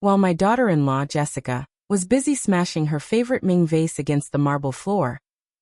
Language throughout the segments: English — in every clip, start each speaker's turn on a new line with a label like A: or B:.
A: while my daughter-in-law, Jessica, was busy smashing her favorite Ming vase against the marble floor.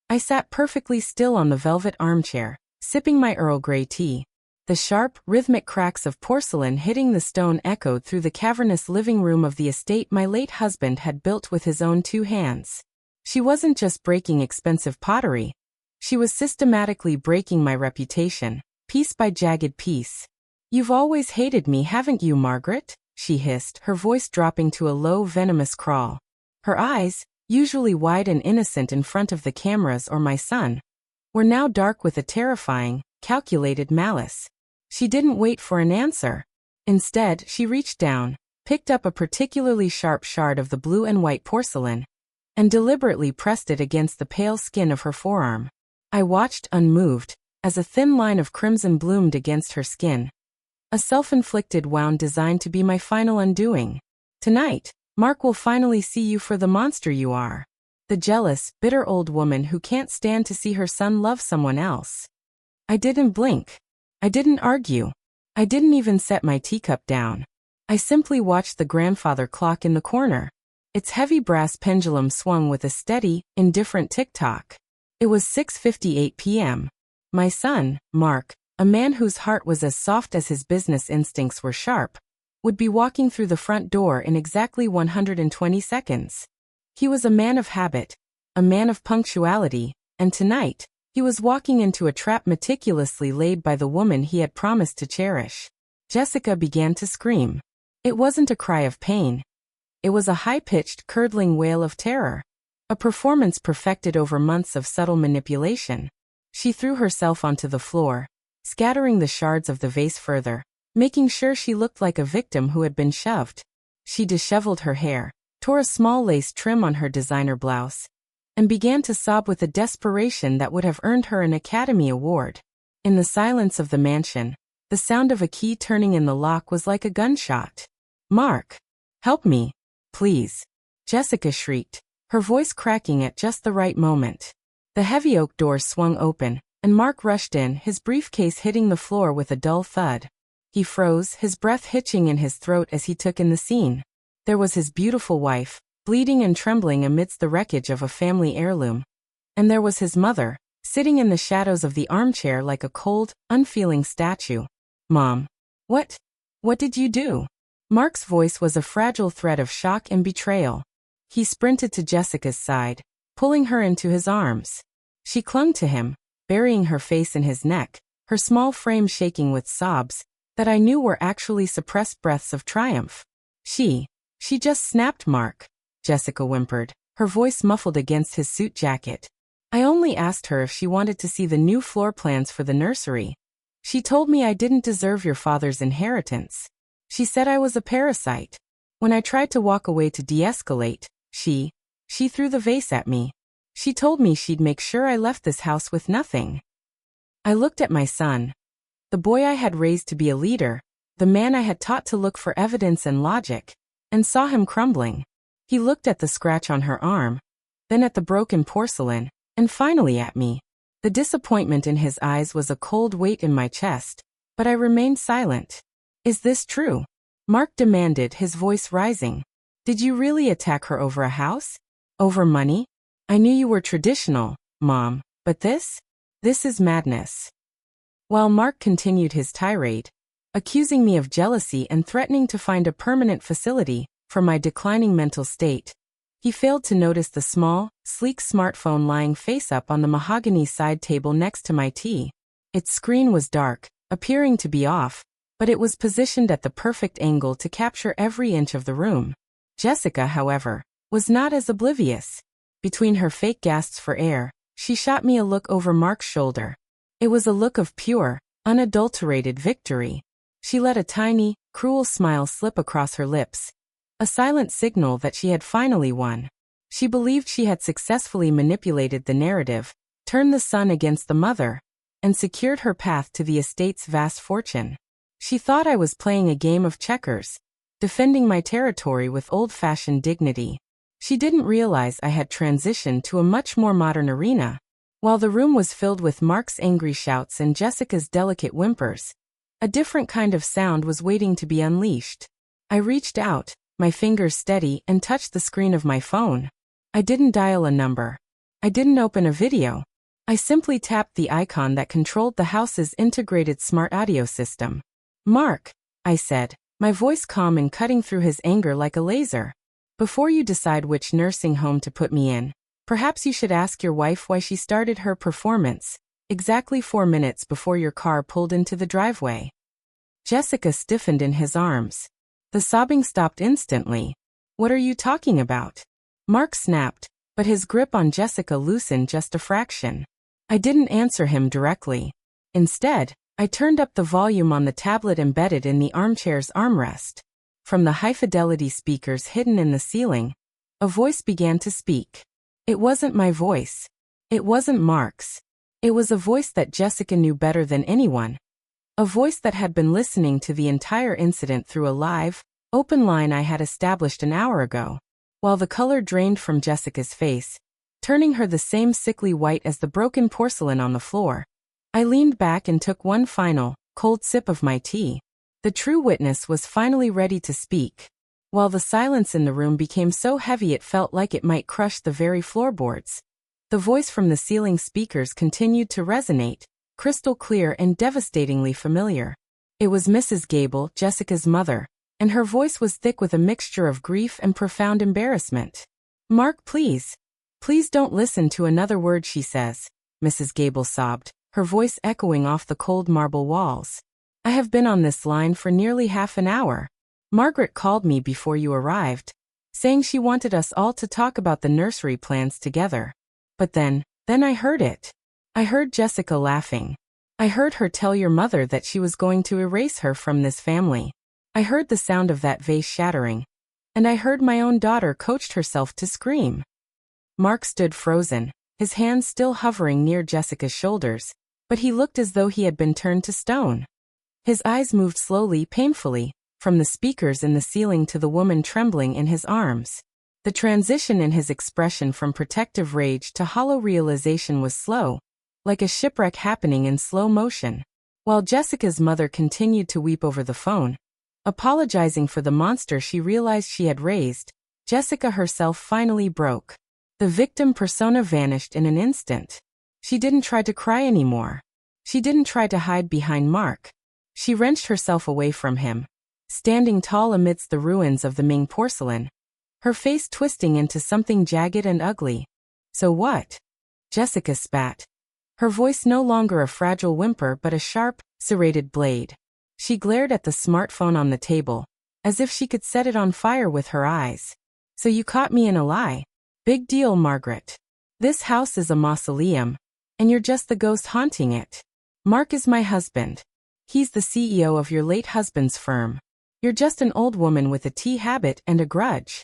A: I sat perfectly still on the velvet armchair, sipping my Earl Grey tea. The sharp, rhythmic cracks of porcelain hitting the stone echoed through the cavernous living room of the estate my late husband had built with his own 2 hands. She wasn't just breaking expensive pottery. She was systematically breaking my reputation, piece by jagged piece. "You've always hated me, haven't you, Margaret?" she hissed, her voice dropping to a low, venomous crawl. Her eyes, usually wide and innocent in front of the cameras or my son, were now dark with a terrifying, calculated malice. She didn't wait for an answer. Instead, she reached down, picked up a particularly sharp shard of the blue and white porcelain, and deliberately pressed it against the pale skin of her forearm. I watched, unmoved, as a thin line of crimson bloomed against her skin. A self-inflicted wound designed to be my final undoing. "Tonight, Mark will finally see you for the monster you are. The jealous, bitter old woman who can't stand to see her son love someone else." I didn't blink. I didn't argue. I didn't even set my teacup down. I simply watched the grandfather clock in the corner. Its heavy brass pendulum swung with a steady, indifferent tick-tock. It was 6:58 p.m. My son, Mark, a man whose heart was as soft as his business instincts were sharp, would be walking through the front door in exactly 120 seconds. He was a man of habit, a man of punctuality, and tonight, he was walking into a trap meticulously laid by the woman he had promised to cherish. Jessica began to scream. It wasn't a cry of pain. It was a high-pitched, curdling wail of terror. A performance perfected over months of subtle manipulation. She threw herself onto the floor, scattering the shards of the vase further, making sure she looked like a victim who had been shoved. She disheveled her hair, tore a small lace trim on her designer blouse, and began to sob with a desperation that would have earned her an Academy Award. In the silence of the mansion, the sound of a key turning in the lock was like a gunshot. "Mark! Help me! Please!" Jessica shrieked, her voice cracking at just the right moment. The heavy oak door swung open, and Mark rushed in, his briefcase hitting the floor with a dull thud. He froze, his breath hitching in his throat as he took in the scene. There was his beautiful wife, bleeding and trembling amidst the wreckage of a family heirloom. And there was his mother, sitting in the shadows of the armchair like a cold, unfeeling statue. "Mom. What did you do?" Mark's voice was a fragile thread of shock and betrayal. He sprinted to Jessica's side, pulling her into his arms. She clung to him, burying her face in his neck, her small frame shaking with sobs that I knew were actually suppressed breaths of triumph. She just snapped, Mark," Jessica whimpered, her voice muffled against his suit jacket. "I only asked her if she wanted to see the new floor plans for the nursery. She told me I didn't deserve your father's inheritance. She said I was a parasite. When I tried to walk away to de-escalate, she threw the vase at me. She told me she'd make sure I left this house with nothing." I looked at my son, the boy I had raised to be a leader, the man I had taught to look for evidence and logic, and saw him crumbling. He looked at the scratch on her arm, then at the broken porcelain, and finally at me. The disappointment in his eyes was a cold weight in my chest, but I remained silent. "Is this true?" Mark demanded, his voice rising. "Did you really attack her over a house? Over money? I knew you were traditional, Mom, but this is madness." While Mark continued his tirade, accusing me of jealousy and threatening to find a permanent facility for my declining mental state, he failed to notice the small, sleek smartphone lying face-up on the mahogany side table next to my tea. Its screen was dark, appearing to be off, but it was positioned at the perfect angle to capture every inch of the room. Jessica, however, was not as oblivious. Between her fake gasps for air, she shot me a look over Mark's shoulder. It was a look of pure, unadulterated victory. She let a tiny, cruel smile slip across her lips, a silent signal that she had finally won. She believed she had successfully manipulated the narrative, turned the son against the mother, and secured her path to the estate's vast fortune. She thought I was playing a game of checkers, defending my territory with old-fashioned dignity. She didn't realize I had transitioned to a much more modern arena. While the room was filled with Mark's angry shouts and Jessica's delicate whimpers, a different kind of sound was waiting to be unleashed. I reached out, my fingers steady, and touched the screen of my phone. I didn't dial a number. I didn't open a video. I simply tapped the icon that controlled the house's integrated smart audio system. "Mark," I said, my voice calm and cutting through his anger like a laser. "Before you decide which nursing home to put me in, perhaps you should ask your wife why she started her performance exactly 4 minutes before your car pulled into the driveway." Jessica stiffened in his arms. The sobbing stopped instantly. "What are you talking about?" Mark snapped, but his grip on Jessica loosened just a fraction. I didn't answer him directly. Instead, I turned up the volume on the tablet embedded in the armchair's armrest. From the high-fidelity speakers hidden in the ceiling, a voice began to speak. It wasn't my voice. It wasn't Mark's. It was a voice that Jessica knew better than anyone. A voice that had been listening to the entire incident through a live, open line I had established an hour ago. While the color drained from Jessica's face, turning her the same sickly white as the broken porcelain on the floor, I leaned back and took one final, cold sip of my tea. The true witness was finally ready to speak. While the silence in the room became so heavy it felt like it might crush the very floorboards, the voice from the ceiling speakers continued to resonate, crystal clear and devastatingly familiar. It was Mrs. Gable, Jessica's mother, and her voice was thick with a mixture of grief and profound embarrassment. "Mark, please. Please don't listen to another word she says," Mrs. Gable sobbed, her voice echoing off the cold marble walls. "I have been on this line for nearly half an hour. Margaret called me before you arrived, saying she wanted us all to talk about the nursery plans together. But then I heard it. I heard Jessica laughing. I heard her tell your mother that she was going to erase her from this family. I heard the sound of that vase shattering. And I heard my own daughter coached herself to scream." Mark stood frozen, his hands still hovering near Jessica's shoulders, but he looked as though he had been turned to stone. His eyes moved slowly, painfully, from the speakers in the ceiling to the woman trembling in his arms. The transition in his expression from protective rage to hollow realization was slow, like a shipwreck happening in slow motion. While Jessica's mother continued to weep over the phone, apologizing for the monster she realized she had raised, Jessica herself finally broke. The victim persona vanished in an instant. She didn't try to cry anymore. She didn't try to hide behind Mark. She wrenched herself away from him, standing tall amidst the ruins of the Ming porcelain, her face twisting into something jagged and ugly. "So what?" Jessica spat. Her voice no longer a fragile whimper but a sharp, serrated blade. She glared at the smartphone on the table, as if she could set it on fire with her eyes. "So you caught me in a lie. Big deal, Margaret. This house is a mausoleum, and you're just the ghost haunting it. Mark is my husband. He's the CEO of your late husband's firm. You're just an old woman with a tea habit and a grudge."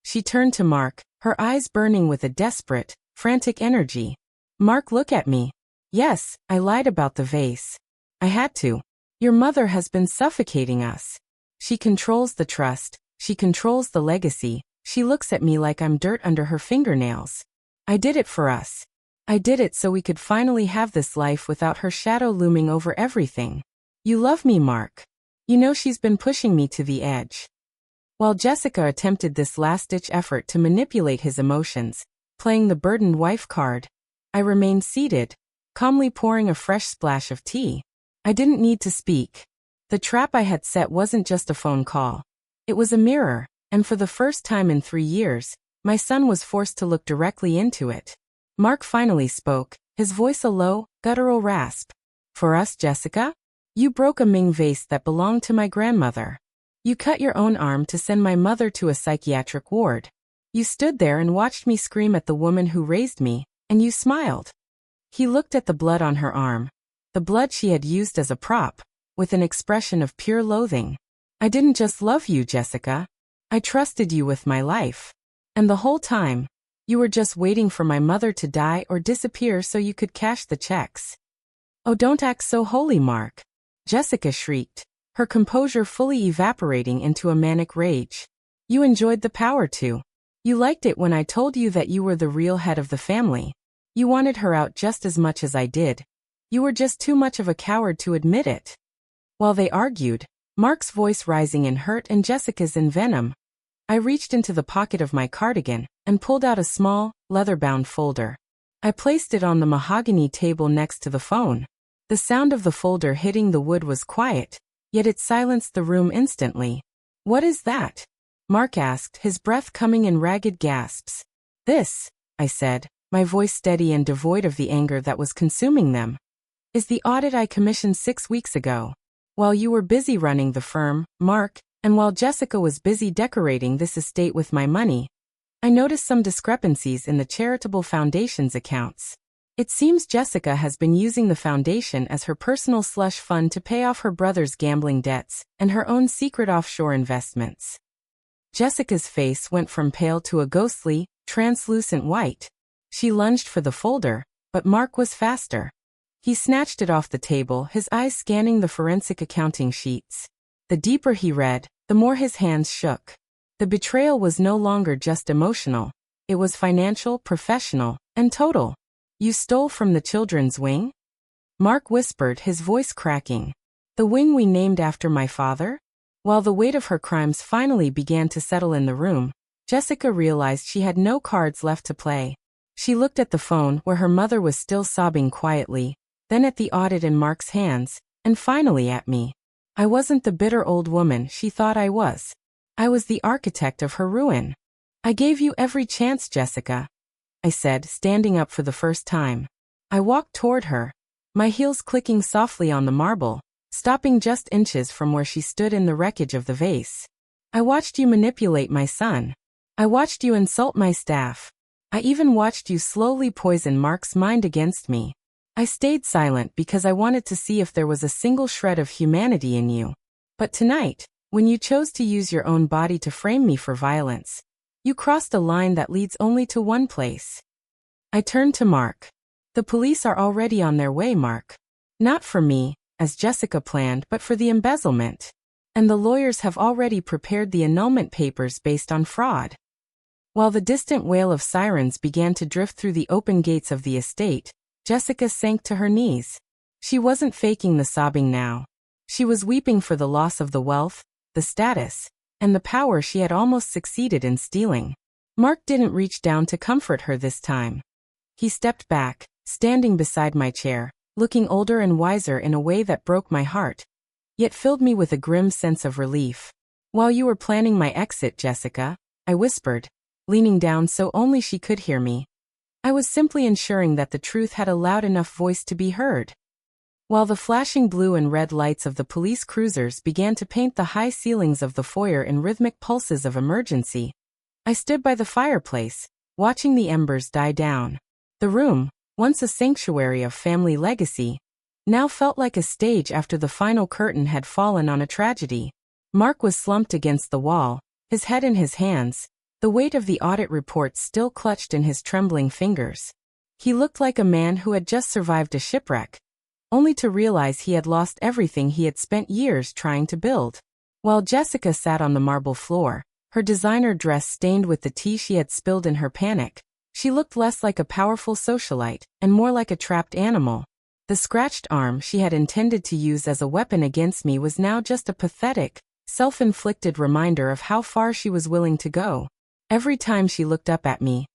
A: She turned to Mark, her eyes burning with a desperate, frantic energy. "Mark, look at me. Yes, I lied about the vase. I had to. Your mother has been suffocating us. She controls the trust, she controls the legacy, she looks at me like I'm dirt under her fingernails. I did it for us. I did it so we could finally have this life without her shadow looming over everything. You love me, Mark. You know she's been pushing me to the edge." While Jessica attempted this last-ditch effort to manipulate his emotions, playing the burdened wife card, I remained seated, calmly pouring a fresh splash of tea. I didn't need to speak. The trap I had set wasn't just a phone call. It was a mirror, and for the first time in 3 years, my son was forced to look directly into it. Mark finally spoke, his voice a low, guttural rasp. "For us, Jessica? You broke a Ming vase that belonged to my grandmother. You cut your own arm to send my mother to a psychiatric ward. You stood there and watched me scream at the woman who raised me, and you smiled." He looked at the blood on her arm, the blood she had used as a prop, with an expression of pure loathing. "I didn't just love you, Jessica. I trusted you with my life. And the whole time, you were just waiting for my mother to die or disappear so you could cash the checks." "Oh, don't act so holy, Mark," Jessica shrieked, her composure fully evaporating into a manic rage. "You enjoyed the power too. You liked it when I told you that you were the real head of the family. You wanted her out just as much as I did. You were just too much of a coward to admit it." While they argued, Mark's voice rising in hurt and Jessica's in venom, I reached into the pocket of my cardigan and pulled out a small, leather-bound folder. I placed it on the mahogany table next to the phone. The sound of the folder hitting the wood was quiet, yet it silenced the room instantly. "What is that?" Mark asked, his breath coming in ragged gasps. "This," I said, my voice steady and devoid of the anger that was consuming them, "is the audit I commissioned 6 weeks ago. While you were busy running the firm, Mark, and while Jessica was busy decorating this estate with my money, I noticed some discrepancies in the charitable foundation's accounts. It seems Jessica has been using the foundation as her personal slush fund to pay off her brother's gambling debts and her own secret offshore investments." Jessica's face went from pale to a ghostly, translucent white. She lunged for the folder, but Mark was faster. He snatched it off the table, his eyes scanning the forensic accounting sheets. The deeper he read, the more his hands shook. The betrayal was no longer just emotional. It was financial, professional, and total. "You stole from the children's wing?" Mark whispered, his voice cracking. "The wing we named after my father?" While the weight of her crimes finally began to settle in the room, Jessica realized she had no cards left to play. She looked at the phone where her mother was still sobbing quietly, then at the audit in Mark's hands, and finally at me. I wasn't the bitter old woman she thought I was. I was the architect of her ruin. "I gave you every chance, Jessica," I said, standing up for the first time. I walked toward her, my heels clicking softly on the marble, stopping just inches from where she stood in the wreckage of the vase. "I watched you manipulate my son. I watched you insult my staff. I even watched you slowly poison Mark's mind against me. I stayed silent because I wanted to see if there was a single shred of humanity in you. But tonight, when you chose to use your own body to frame me for violence, you crossed a line that leads only to one place." I turned to Mark. "The police are already on their way, Mark. Not for me, as Jessica planned, but for the embezzlement. And the lawyers have already prepared the annulment papers based on fraud." While the distant wail of sirens began to drift through the open gates of the estate, Jessica sank to her knees. She wasn't faking the sobbing now. She was weeping for the loss of the wealth, the status, and the power she had almost succeeded in stealing. Mark didn't reach down to comfort her this time. He stepped back, standing beside my chair, looking older and wiser in a way that broke my heart, yet filled me with a grim sense of relief. "While you were planning my exit, Jessica," I whispered, leaning down so only she could hear me, "I was simply ensuring that the truth had a loud enough voice to be heard." While the flashing blue and red lights of the police cruisers began to paint the high ceilings of the foyer in rhythmic pulses of emergency, I stood by the fireplace, watching the embers die down. The room, once a sanctuary of family legacy, now felt like a stage after the final curtain had fallen on a tragedy. Mark was slumped against the wall, his head in his hands, the weight of the audit report still clutched in his trembling fingers. He looked like a man who had just survived a shipwreck, only to realize he had lost everything he had spent years trying to build. While Jessica sat on the marble floor, her designer dress stained with the tea she had spilled in her panic, she looked less like a powerful socialite and more like a trapped animal. The scratched arm she had intended to use as a weapon against me was now just a pathetic, self-inflicted reminder of how far she was willing to go. Every time she looked up at me,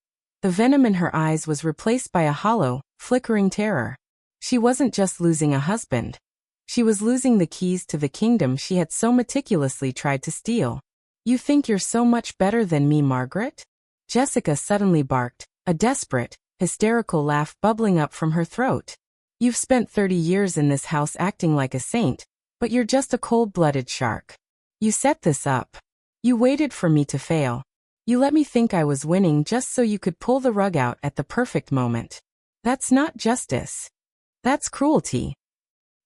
A: the venom in her eyes was replaced by a hollow, flickering terror. She wasn't just losing a husband. She was losing the keys to the kingdom she had so meticulously tried to steal. "You think you're so much better than me, Margaret?" Jessica suddenly barked, a desperate, hysterical laugh bubbling up from her throat. "You've spent 30 years in this house acting like a saint, but you're just a cold-blooded shark. You set this up. You waited for me to fail. You let me think I was winning just so you could pull the rug out at the perfect moment. That's not justice. That's cruelty."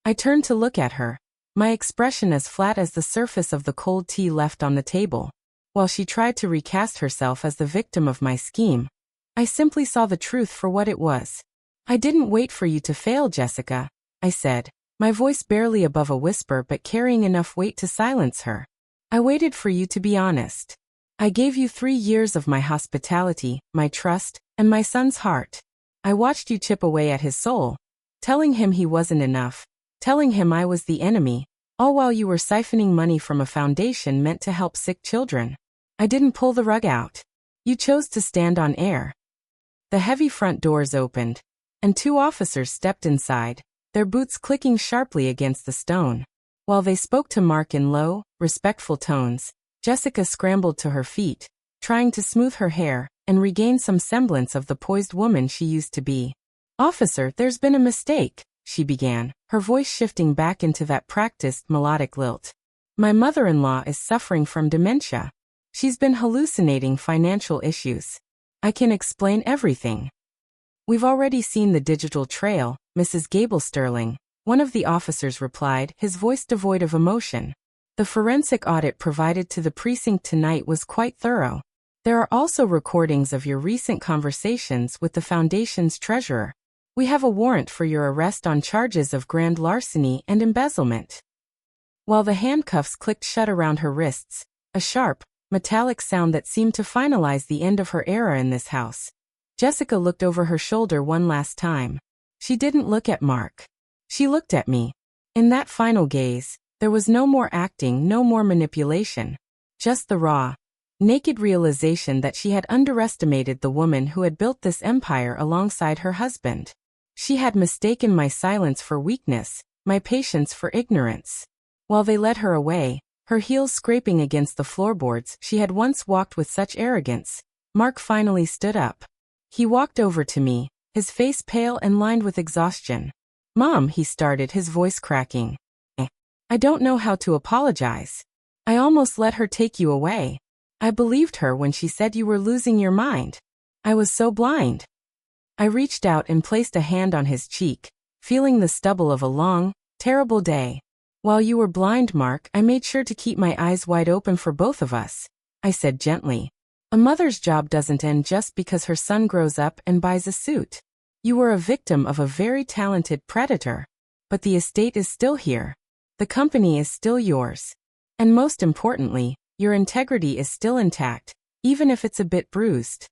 A: I turned to look at her, my expression as flat as the surface of the cold tea left on the table. While she tried to recast herself as the victim of my scheme, I simply saw the truth for what it was. "I didn't wait for you to fail, Jessica," I said, my voice barely above a whisper but carrying enough weight to silence her. "I waited for you to be honest. I gave you 3 years of my hospitality, my trust, and my son's heart. I watched you chip away at his soul, telling him he wasn't enough, telling him I was the enemy, all while you were siphoning money from a foundation meant to help sick children. I didn't pull the rug out. You chose to stand on air. The heavy front doors opened, and 2 officers stepped inside, their boots clicking sharply against the stone. While they spoke to Mark in low, respectful tones, Jessica scrambled to her feet, trying to smooth her hair and regain some semblance of the poised woman she used to be. "Officer, there's been a mistake," she began, her voice shifting back into that practiced melodic lilt. "My mother-in-law is suffering from dementia. She's been hallucinating financial issues. I can explain everything." "We've already seen the digital trail, Mrs. Gable Sterling," one of the officers replied, his voice devoid of emotion. "The forensic audit provided to the precinct tonight was quite thorough. There are also recordings of your recent conversations with the Foundation's treasurer. We have a warrant for your arrest on charges of grand larceny and embezzlement." While the handcuffs clicked shut around her wrists, a sharp, metallic sound that seemed to finalize the end of her era in this house, Jessica looked over her shoulder one last time. She didn't look at Mark. She looked at me. In that final gaze, there was no more acting, no more manipulation. Just the raw, naked realization that she had underestimated the woman who had built this empire alongside her husband. She had mistaken my silence for weakness, my patience for ignorance. While they led her away, her heels scraping against the floorboards she had once walked with such arrogance, Mark finally stood up. He walked over to me, his face pale and lined with exhaustion. "Mom," he started, his voice cracking. I don't know how to apologize. I almost let her take you away. I believed her when she said you were losing your mind. I was so blind." I reached out and placed a hand on his cheek, feeling the stubble of a long, terrible day. "While you were blind, Mark, I made sure to keep my eyes wide open for both of us," I said gently. "A mother's job doesn't end just because her son grows up and buys a suit. You were a victim of a very talented predator. But the estate is still here. The company is still yours. And most importantly, your integrity is still intact, even if it's a bit bruised."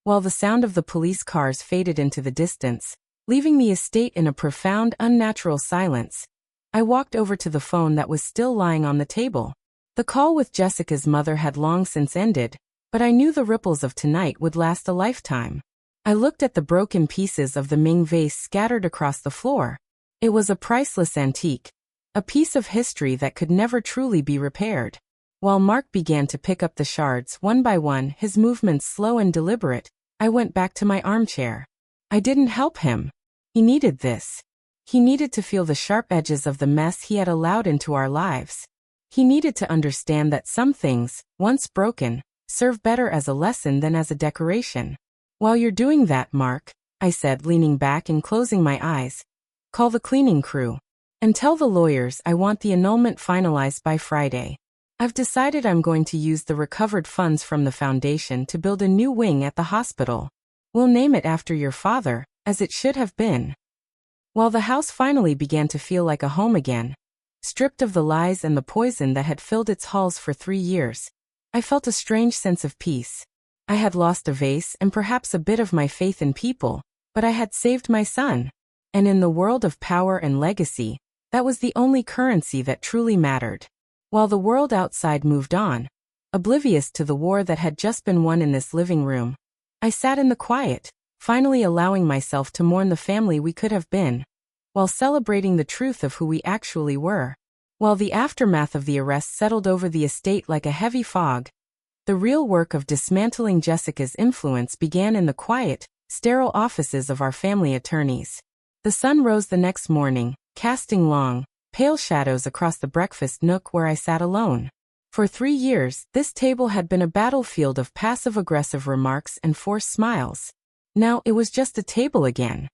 A: While the sound of the police cars faded into the distance, leaving the estate in a profound, unnatural silence, I walked over to the phone that was still lying on the table. The call with Jessica's mother had long since ended, but I knew the ripples of tonight would last a lifetime. I looked at the broken pieces of the Ming vase scattered across the floor. It was a priceless antique, a piece of history that could never truly be repaired. While Mark began to pick up the shards one by one, his movements slow and deliberate, I went back to my armchair. I didn't help him. He needed this. He needed to feel the sharp edges of the mess he had allowed into our lives. He needed to understand that some things, once broken, serve better as a lesson than as a decoration. "While you're doing that, Mark," I said, leaning back and closing my eyes, "call the cleaning crew. And tell the lawyers I want the annulment finalized by Friday. I've decided I'm going to use the recovered funds from the foundation to build a new wing at the hospital. We'll name it after your father, as it should have been." While the house finally began to feel like a home again, stripped of the lies and the poison that had filled its halls for 3 years, I felt a strange sense of peace. I had lost a vase and perhaps a bit of my faith in people, but I had saved my son. And in the world of power and legacy, that was the only currency that truly mattered. While the world outside moved on, oblivious to the war that had just been won in this living room, I sat in the quiet, finally allowing myself to mourn the family we could have been, while celebrating the truth of who we actually were. While the aftermath of the arrest settled over the estate like a heavy fog, the real work of dismantling Jessica's influence began in the quiet, sterile offices of our family attorneys. The sun rose the next morning, casting long, pale shadows across the breakfast nook where I sat alone. For 3 years, this table had been a battlefield of passive-aggressive remarks and forced smiles. Now it was just a table again.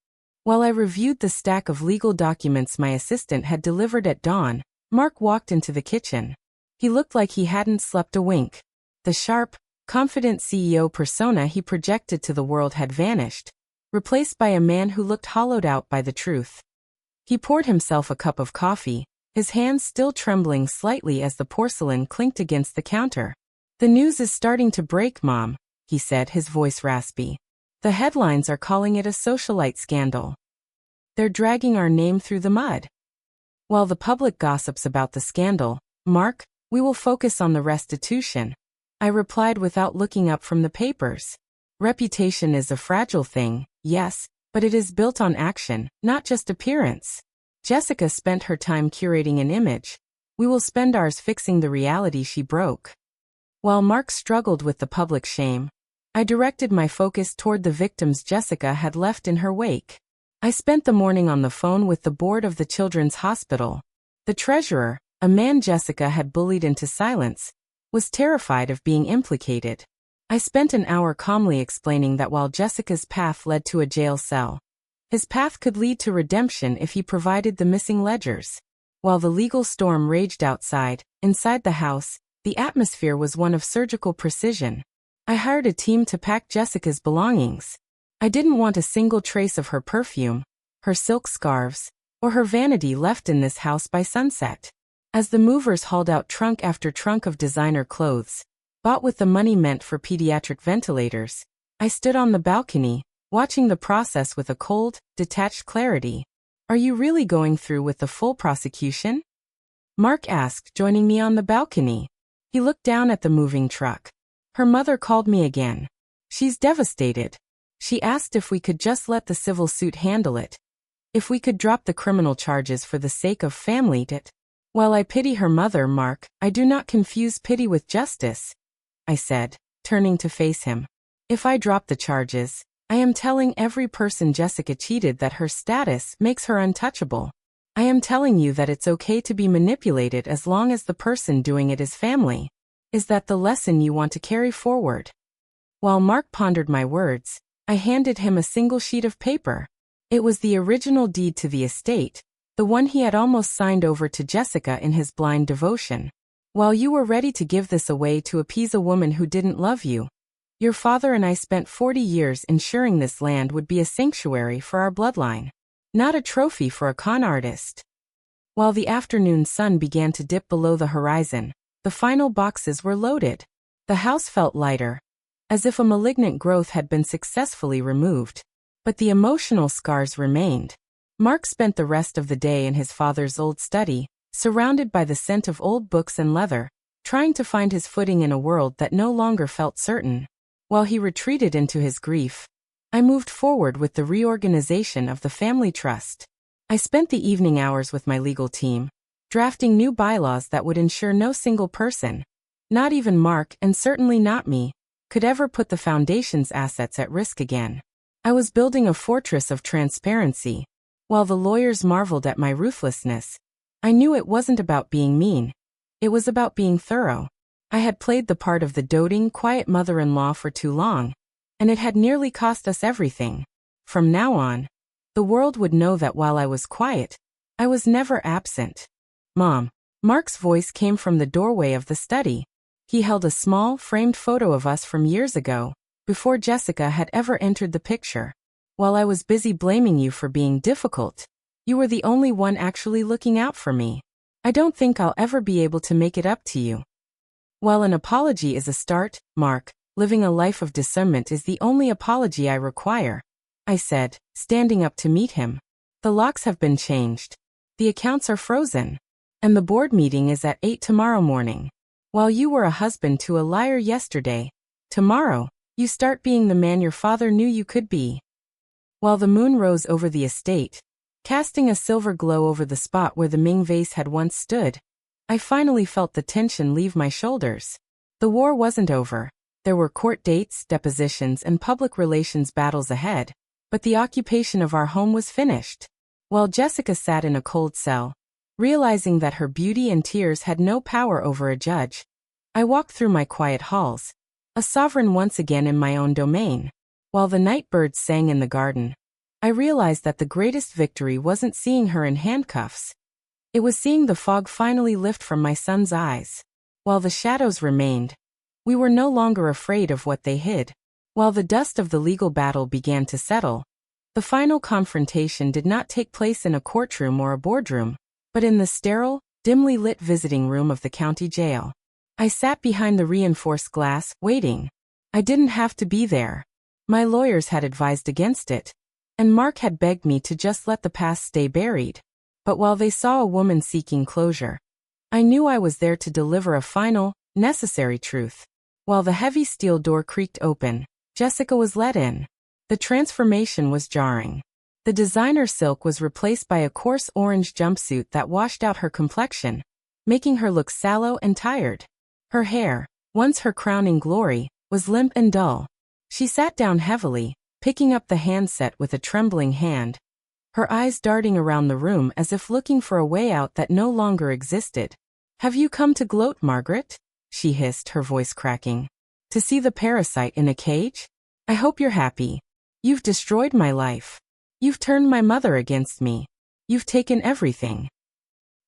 A: While I reviewed the stack of legal documents my assistant had delivered at dawn, Mark walked into the kitchen. He looked like he hadn't slept a wink. The sharp, confident CEO persona he projected to the world had vanished, replaced by a man who looked hollowed out by the truth. He poured himself a cup of coffee, his hands still trembling slightly as the porcelain clinked against the counter. "The news is starting to break, Mom," he said, his voice raspy. "The headlines are calling it a socialite scandal. They're dragging our name through the mud. While the public gossips about the scandal, Mark, we will focus on the restitution. I replied without looking up from the papers. Reputation is a fragile thing, yes, but it is built on action, not just appearance. Jessica spent her time curating an image. We will spend ours fixing the reality she broke. While Mark struggled with the public shame, I directed my focus toward the victims Jessica had left in her wake. I spent the morning on the phone with the board of the children's hospital. The treasurer, a man Jessica had bullied into silence, was terrified of being implicated. I spent an hour calmly explaining that while Jessica's path led to a jail cell, his path could lead to redemption if he provided the missing ledgers. While the legal storm raged outside, inside the house, the atmosphere was one of surgical precision. I hired a team to pack Jessica's belongings. I didn't want a single trace of her perfume, her silk scarves, or her vanity left in this house by sunset. As the movers hauled out trunk after trunk of designer clothes, bought with the money meant for pediatric ventilators, I stood on the balcony, watching the process with a cold, detached clarity. "Are you really going through with the full prosecution?" Mark asked, joining me on the balcony. He looked down at the moving truck. "Her mother called me again. She's devastated. She asked if we could just let the civil suit handle it. If we could drop the criminal charges for the sake of family it. While I pity her mother, Mark, I do not confuse pity with justice," I said, turning to face him. "If I drop the charges, I am telling every person Jessica cheated that her status makes her untouchable. I am telling you that it's okay to be manipulated as long as the person doing it is family. Is that the lesson you want to carry forward?" While Mark pondered my words, I handed him a single sheet of paper. It was the original deed to the estate, the one he had almost signed over to Jessica in his blind devotion. "While you were ready to give this away to appease a woman who didn't love you, your father and I spent 40 years ensuring this land would be a sanctuary for our bloodline, not a trophy for a con artist." While the afternoon sun began to dip below the horizon, the final boxes were loaded. The house felt lighter, as if a malignant growth had been successfully removed. But the emotional scars remained. Mark spent the rest of the day in his father's old study, surrounded by the scent of old books and leather, trying to find his footing in a world that no longer felt certain. While he retreated into his grief, I moved forward with the reorganization of the family trust. I spent the evening hours with my legal team, drafting new bylaws that would ensure no single person, not even Mark and certainly not me, could ever put the foundation's assets at risk again. I was building a fortress of transparency. While the lawyers marveled at my ruthlessness, I knew it wasn't about being mean. It was about being thorough. I had played the part of the doting, quiet mother-in-law for too long, and it had nearly cost us everything. From now on, the world would know that while I was quiet, I was never absent. "Mom." Mark's voice came from the doorway of the study. He held a small, framed photo of us from years ago, before Jessica had ever entered the picture. "While I was busy blaming you for being difficult, you were the only one actually looking out for me. I don't think I'll ever be able to make it up to you." While an apology is a start, Mark, living a life of discernment is the only apology I require, I said, standing up to meet him. "The locks have been changed. The accounts are frozen. And the board meeting is at 8 tomorrow morning. While you were a husband to a liar yesterday, tomorrow, you start being the man your father knew you could be." While the moon rose over the estate, casting a silver glow over the spot where the Ming vase had once stood, I finally felt the tension leave my shoulders. The war wasn't over. There were court dates, depositions, and public relations battles ahead, but the occupation of our home was finished. While Jessica sat in a cold cell, realizing that her beauty and tears had no power over a judge, I walked through my quiet halls, a sovereign once again in my own domain. While the night birds sang in the garden, I realized that the greatest victory wasn't seeing her in handcuffs. It was seeing the fog finally lift from my son's eyes. While the shadows remained, we were no longer afraid of what they hid. While the dust of the legal battle began to settle, the final confrontation did not take place in a courtroom or a boardroom, but in the sterile, dimly lit visiting room of the county jail. I sat behind the reinforced glass, waiting. I didn't have to be there. My lawyers had advised against it, and Mark had begged me to just let the past stay buried. But while they saw a woman seeking closure, I knew I was there to deliver a final, necessary truth. While the heavy steel door creaked open, Jessica was let in. The transformation was jarring. The designer silk was replaced by a coarse orange jumpsuit that washed out her complexion, making her look sallow and tired. Her hair, once her crowning glory, was limp and dull. She sat down heavily, picking up the handset with a trembling hand, her eyes darting around the room as if looking for a way out that no longer existed. "Have you come to gloat, Margaret?" she hissed, her voice cracking. "To see the parasite in a cage? I hope you're happy. You've destroyed my life. You've turned my mother against me. You've taken everything."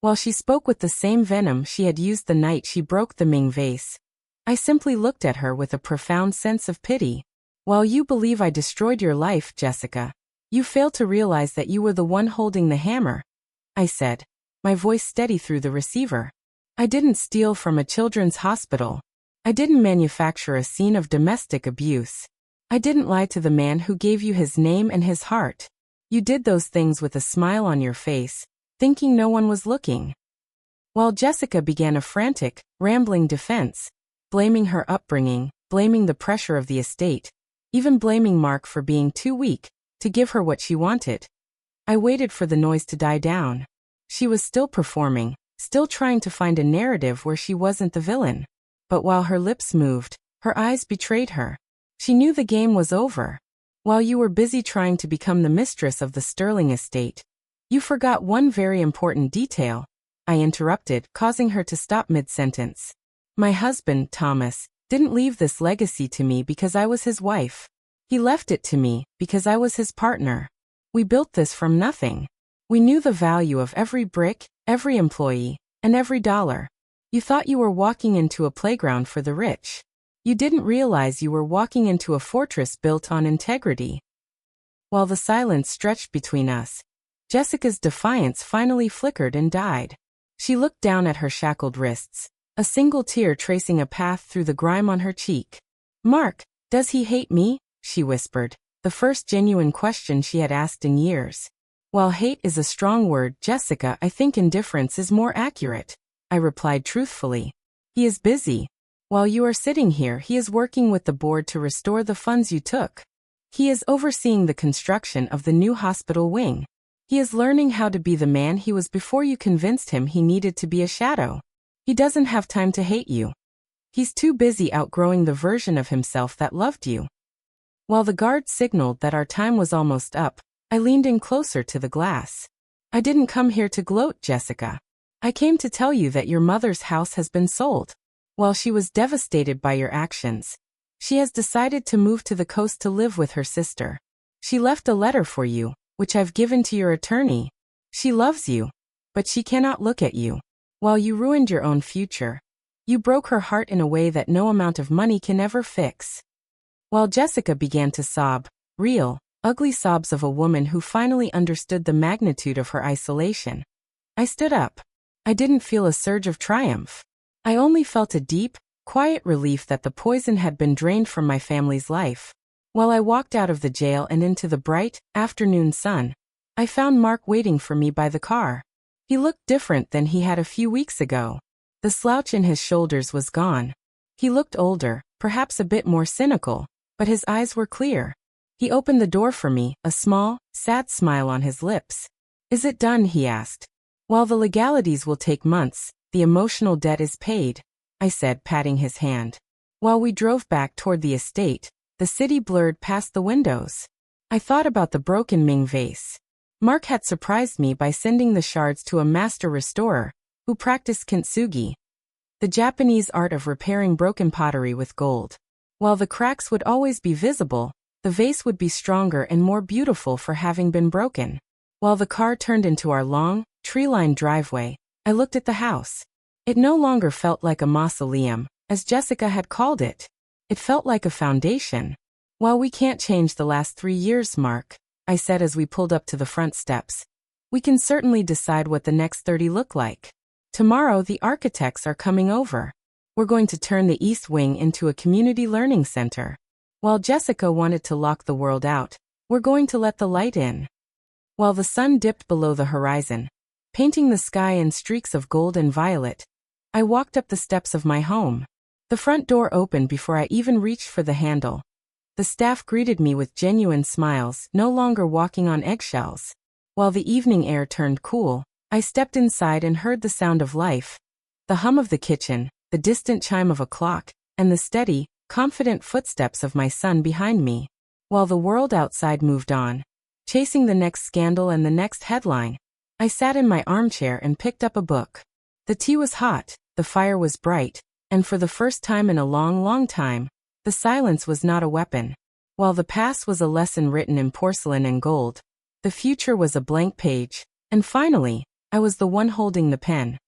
A: While she spoke with the same venom she had used the night she broke the Ming vase, I simply looked at her with a profound sense of pity. "While you believe I destroyed your life, Jessica, you fail to realize that you were the one holding the hammer," I said, my voice steady through the receiver. "I didn't steal from a children's hospital. I didn't manufacture a scene of domestic abuse. I didn't lie to the man who gave you his name and his heart. You did those things with a smile on your face, thinking no one was looking." While Jessica began a frantic, rambling defense, blaming her upbringing, blaming the pressure of the estate, even blaming Mark for being too weak to give her what she wanted, I waited for the noise to die down. She was still performing, still trying to find a narrative where she wasn't the villain. But while her lips moved, her eyes betrayed her. She knew the game was over. "While you were busy trying to become the mistress of the Sterling estate, you forgot one very important detail," I interrupted, causing her to stop mid-sentence. "My husband, Thomas, didn't leave this legacy to me because I was his wife. He left it to me because I was his partner. We built this from nothing. We knew the value of every brick, every employee, and every dollar. You thought you were walking into a playground for the rich. You didn't realize you were walking into a fortress built on integrity." While the silence stretched between us, Jessica's defiance finally flickered and died. She looked down at her shackled wrists, a single tear tracing a path through the grime on her cheek. "Mark, does he hate me?" she whispered, the first genuine question she had asked in years. "While hate is a strong word, Jessica, I think indifference is more accurate," I replied truthfully. "He is busy. While you are sitting here, he is working with the board to restore the funds you took. He is overseeing the construction of the new hospital wing. He is learning how to be the man he was before you convinced him he needed to be a shadow. He doesn't have time to hate you. He's too busy outgrowing the version of himself that loved you." While the guard signaled that our time was almost up, I leaned in closer to the glass. "I didn't come here to gloat, Jessica. I came to tell you that your mother's house has been sold. While she was devastated by your actions, she has decided to move to the coast to live with her sister. She left a letter for you, which I've given to your attorney. She loves you, but she cannot look at you. While you ruined your own future, you broke her heart in a way that no amount of money can ever fix." While Jessica began to sob, real, ugly sobs of a woman who finally understood the magnitude of her isolation, I stood up. I didn't feel a surge of triumph. I only felt a deep, quiet relief that the poison had been drained from my family's life. While I walked out of the jail and into the bright, afternoon sun, I found Mark waiting for me by the car. He looked different than he had a few weeks ago. The slouch in his shoulders was gone. He looked older, perhaps a bit more cynical, but his eyes were clear. He opened the door for me, a small, sad smile on his lips. "Is it done?" he asked. "While the legalities will take months, the emotional debt is paid," I said, patting his hand. While we drove back toward the estate, the city blurred past the windows. I thought about the broken Ming vase. Mark had surprised me by sending the shards to a master restorer, who practiced kintsugi, the Japanese art of repairing broken pottery with gold. While the cracks would always be visible, the vase would be stronger and more beautiful for having been broken. While the car turned into our long, tree-lined driveway, I looked at the house. It no longer felt like a mausoleum, as Jessica had called it. It felt like a foundation. "While we can't change the last 3 years, Mark," I said as we pulled up to the front steps, "we can certainly decide what the next 30 look like. Tomorrow the architects are coming over. We're going to turn the East Wing into a community learning center. While Jessica wanted to lock the world out, we're going to let the light in." While the sun dipped below the horizon, painting the sky in streaks of gold and violet, I walked up the steps of my home. The front door opened before I even reached for the handle. The staff greeted me with genuine smiles, no longer walking on eggshells. While the evening air turned cool, I stepped inside and heard the sound of life. The hum of the kitchen, the distant chime of a clock, and the steady, confident footsteps of my son behind me. While the world outside moved on, chasing the next scandal and the next headline, I sat in my armchair and picked up a book. The tea was hot, the fire was bright, and for the first time in a long, long time, the silence was not a weapon. While the past was a lesson written in porcelain and gold, the future was a blank page, and finally, I was the one holding the pen.